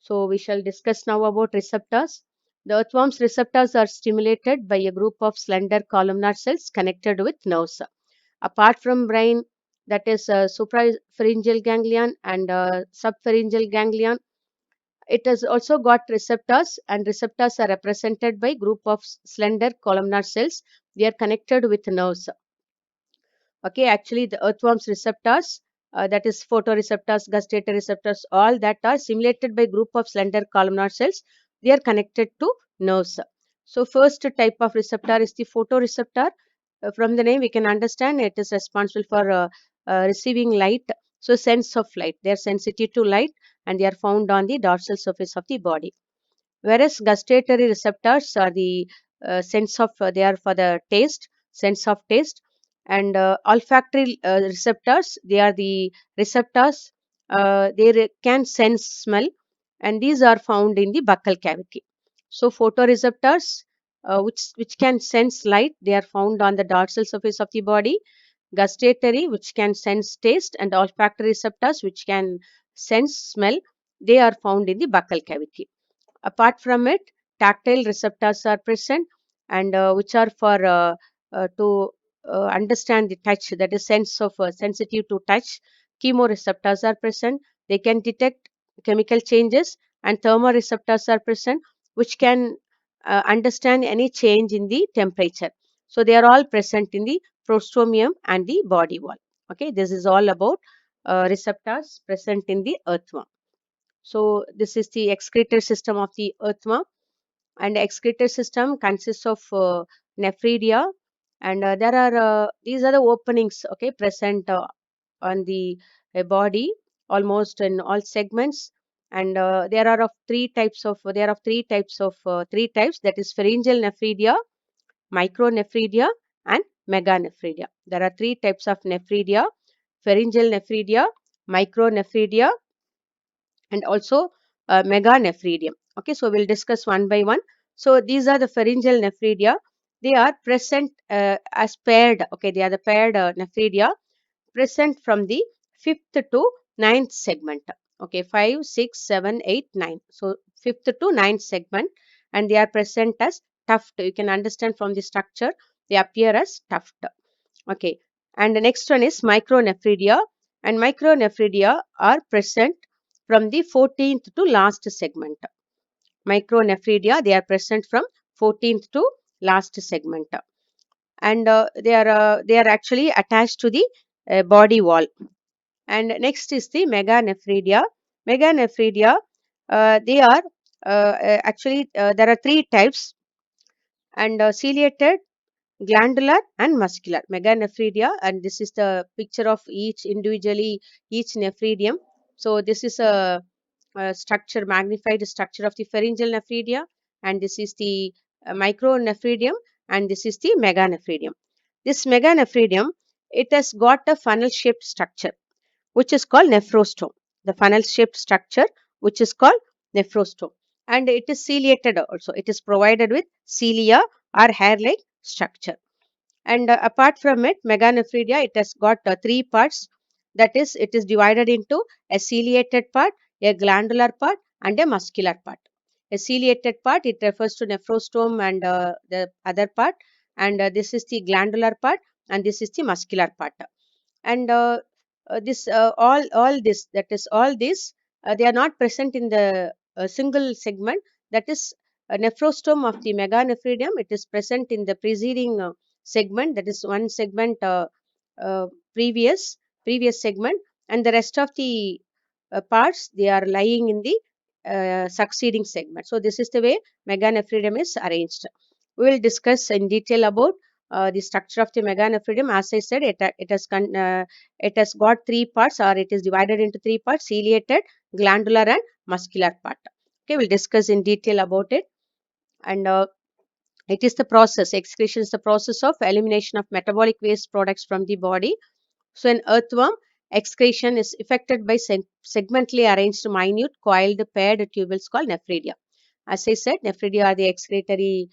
So we shall discuss now about receptors. The earthworm's receptors are stimulated by a group of slender columnar cells connected with nerves. Apart from brain, that is suprapharyngeal ganglion and subpharyngeal ganglion, it has also got receptors, and receptors are represented by group of slender columnar cells. They are connected with nerves. Okay, actually the earthworm's receptors, that is photoreceptors, gustatory receptors, all that are simulated by group of slender columnar cells. They are connected to nerves. So first type of receptor is the photoreceptor. From the name we can understand it is responsible for receiving light. So sense of light, they are sensitive to light, and they are found on the dorsal surface of the body. Whereas gustatory receptors are the sense of they are for the taste, sense of taste. And olfactory receptors, they are the receptors, can sense smell, and these are found in the buccal cavity. So photoreceptors, which can sense light, they are found on the dorsal surface of the body. Gustatory, which can sense taste, and olfactory receptors, which can sense smell, they are found in the buccal cavity. Apart from it, tactile receptors are present, and which are for to understand the touch, that is sense of sensitive to touch. Chemoreceptors are present, they can detect chemical changes, and thermoreceptors are present, which can understand any change in the temperature. So they are all present in the prostomium and the body wall. Okay, this is all about receptors present in the earthworm. So this is the excretory system of the earthworm, and the excretory system consists of nephridia, and there are these are the openings, okay, present on the body almost in all segments. And there are three types, that is pharyngeal nephridia, micronephridia, and meganephridia. There are three types of nephridia: pharyngeal nephridia, micronephridia, and also meganephridium. Okay, so we'll discuss one by one. So these are the pharyngeal nephridia. They are present as paired. Okay, they are the paired nephridia present from the fifth to ninth segment. Okay, 5, 6, 7, 8, 9. So fifth to ninth segment, and they are present as tuft. You can understand from the structure they appear as tuft. Okay, and the next one is micronephridia, and micronephridia are present from the 14th to last segment. Micronephridia, they are present from 14th to last segment, and they are actually attached to the body wall. And next is the meganephridia. Meganephridia, they are actually there are three types, and ciliated, glandular, and muscular meganephridia. And this is the picture of each individually, each nephridium. So this is a structure, magnified structure of the pharyngeal nephridia, and this is the micronephridium, and this is the meganephridium. This meganephridium, it has got a funnel shaped structure which is called nephrostome. The funnel shaped structure which is called nephrostome, and it is ciliated also. It is provided with cilia or hair like structure. And apart from it, meganephridia, it has got three parts. That is, it is divided into a ciliated part, a glandular part, and a muscular part. A ciliated part, it refers to nephrostome and the other part, and this is the glandular part, and this is the muscular part. And this all this that is all this they are not present in the single segment. That is a nephrostome of the meganephridium, it is present in the preceding segment, that is one segment uh, previous previous segment, and the rest of the parts, they are lying in the succeeding segment. So this is the way meganephridium is arranged. We will discuss in detail about the structure of the meganephridium. As I said, it has got three parts, or it is divided into three parts: ciliated, glandular, and muscular part. Okay, we'll discuss in detail about it. And it is the process, excretion is the process of elimination of metabolic waste products from the body. So in earthworm, excretion is effected by segmentally arranged minute coiled paired tubules called nephridia. As I said, nephridia are the excretory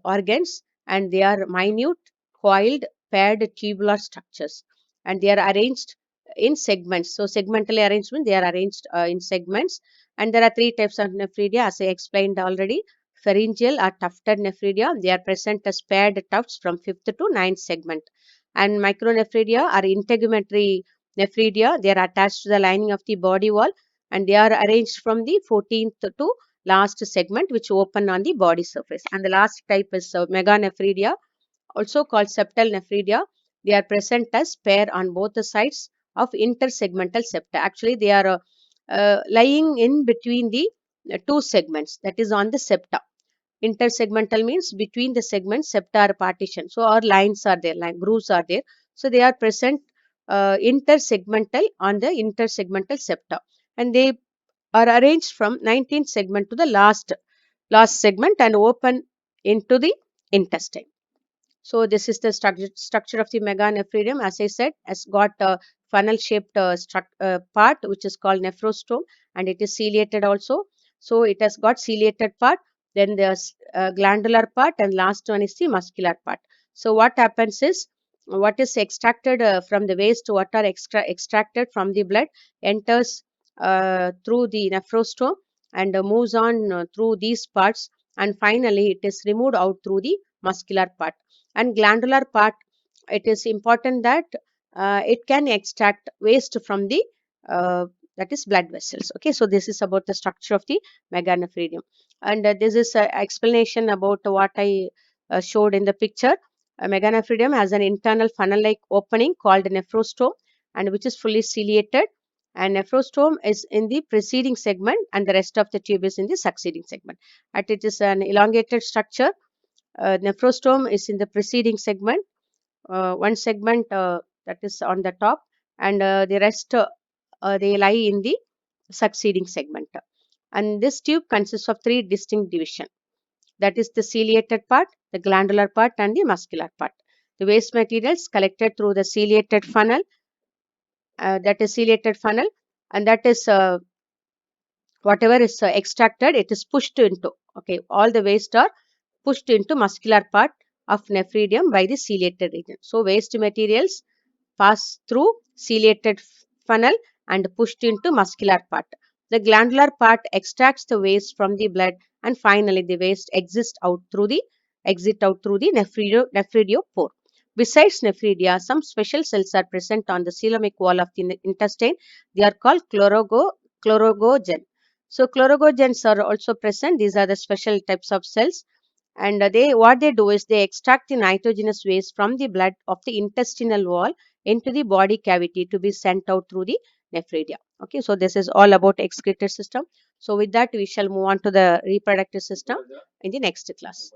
organs, and they are minute coiled paired tubular structures, and they are arranged in segments. So segmentally arrangement, they are arranged in segments, And there are three types of nephridia, as I explained already. Pharyngeal or tufted nephridia, they are present as paired tufts from fifth to ninth segment. And micronephridia are integumentary nephridia, they are attached to the lining of the body wall, and they are arranged from the 14th to last segment, which open on the body surface. And the last type is meganephridia, also called septal nephridia. They are present as pair on both the sides of intersegmental septa. Actually, they are lying in between the two segments, that is on the septa. Intersegmental means between the segments, septa are partition. So, our lines are there, like grooves are there. So, they are present intersegmental on the intersegmental septa, and they are arranged from 19th segment to the last segment and open into the intestine. So this is the structure of the meganephridium. As I said, has got a funnel-shaped part which is called nephrostome, and it is ciliated also. So it has got ciliated part. Then there's glandular part, and last one is the muscular part. So what happens is, what is extracted from the waste, what are extracted from the blood, enters through the nephrostome and moves on through these parts, and finally it is removed out through the muscular part. And glandular part, it is important that it can extract waste from the uh, that is blood vessels. Okay, so this is about the structure of the meganephridium, and this is explanation about what I showed in the picture. Meganephridium has an internal funnel like opening called nephrostome, and which is fully ciliated, and nephrostome is in the preceding segment and the rest of the tube is in the succeeding segment. And it is an elongated structure. Nephrostome is in the preceding segment, one segment that is on the top, and the rest they lie in the succeeding segment. And this tube consists of three distinct divisions, that is the ciliated part, the glandular part, and the muscular part. The waste materials collected through the ciliated funnel, that is ciliated funnel, and that is whatever is extracted, it is pushed into. Okay, all the waste are pushed into muscular part of nephridium by the ciliated region. So waste materials pass through ciliated funnel and pushed into muscular part. The glandular part extracts the waste from the blood, and finally the waste exit out through the nephridiopore. Besides nephridia, some special cells are present on the coelomic wall of the intestine. They are called chlorogogen. So chlorogogens are also present. These are the special types of cells, and they what they do is they extract the nitrogenous waste from the blood of the intestinal wall into the body cavity to be sent out through the nephridia. Okay, so this is all about excretory system. So with that, we shall move on to the reproductive system in the next class.